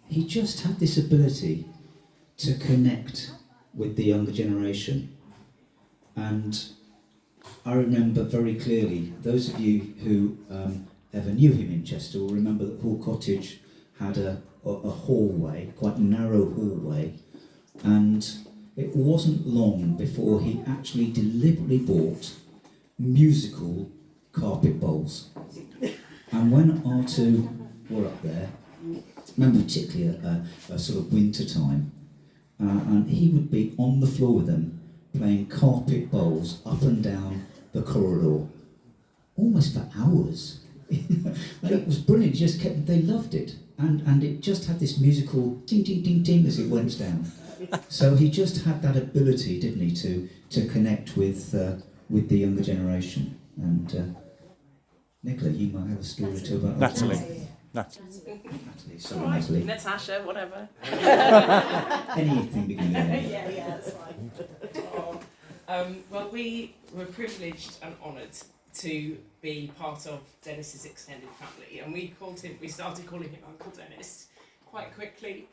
he just had this ability to connect with the younger generation. And I remember very clearly, those of you who ever knew him in Chester will remember that Hall Cottage had a hallway, quite a narrow hallway, and it wasn't long before he actually deliberately bought musical carpet bowls. And when our two were up there, I remember particularly a sort of winter time, and he would be on the floor with them, playing carpet bowls up and down the corridor, almost for hours. And it was brilliant. Just kept, they loved it, and it just had this musical ding ding ding ding as it went down. So he just had that ability, didn't he, to connect with the younger generation. And Nicola, you might have a story or two about Natalie. Natalie, sorry, Right. Natalie. Natasha, whatever. Anything beginning with N. Yeah, that's fine. Well, we were privileged and honoured to be part of Dennis's extended family, and we started calling him Uncle Dennis quite quickly.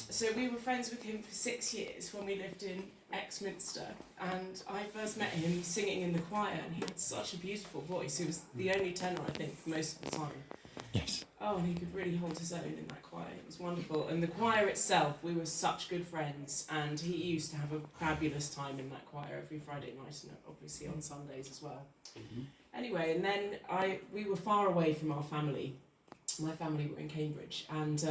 So we were friends with him for 6 years when we lived in Exminster, and I first met him singing in the choir, and he had such a beautiful voice. He was the only tenor, I think, for most of the time. Yes. Oh, and he could really hold his own in that choir. It was wonderful. And the choir itself, we were such good friends, and he used to have a fabulous time in that choir every Friday night, and obviously on Sundays as well. Mm-hmm. Anyway, and then we were far away from our family. My family were in Cambridge, and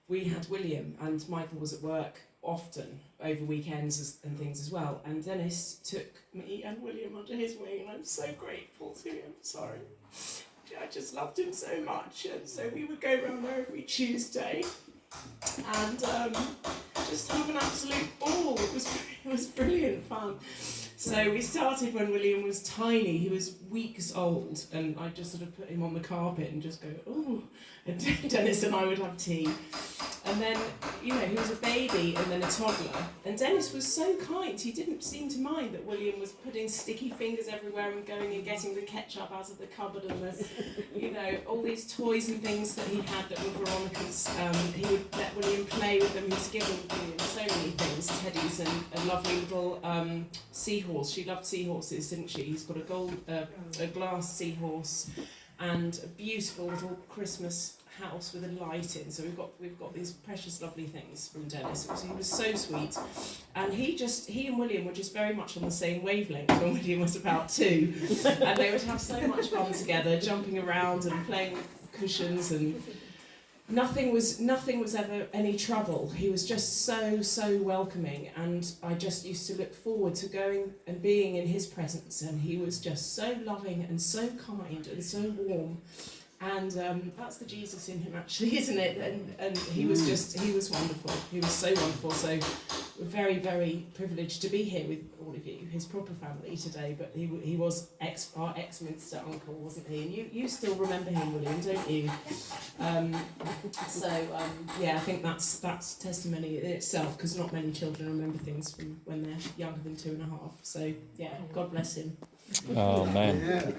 we had William, and Michael was at work often over weekends and things as well. And Dennis took me and William under his wing, and I'm so grateful to him. Sorry. I just loved him so much, and so we would go around there every Tuesday and just have an absolute ball. It was brilliant fun. So we started when William was tiny. He was weeks old, and I just sort of put him on the carpet and just go, ooh, and Dennis and I would have tea. And then, he was a baby and then a toddler. And Dennis was so kind. He didn't seem to mind that William was putting sticky fingers everywhere and going and getting the ketchup out of the cupboard and all these toys and things that he had that were Veronica's. He would let William play with them. He's given William so many things, teddies and a lovely little seahorse. She loved seahorses, didn't she? He's got a glass seahorse and a beautiful little Christmas house with a light in. So we've got these precious lovely things from Dennis. He was so sweet, and he and William were just very much on the same wavelength when William was about 2, and they would have so much fun together, jumping around and playing with cushions, and nothing was ever any trouble. He was just so welcoming, and I just used to look forward to going and being in his presence, and he was just so loving and so kind and so warm. And that's the Jesus in him, actually, isn't it? And he was wonderful. He was so wonderful. So we're very, very privileged to be here with all of you, his proper family today. But he was our Exminster uncle, wasn't he? And you still remember him, William, don't you? I think that's testimony in itself, because not many children remember things from when they're younger than 2.5. So yeah, God bless him. Oh man.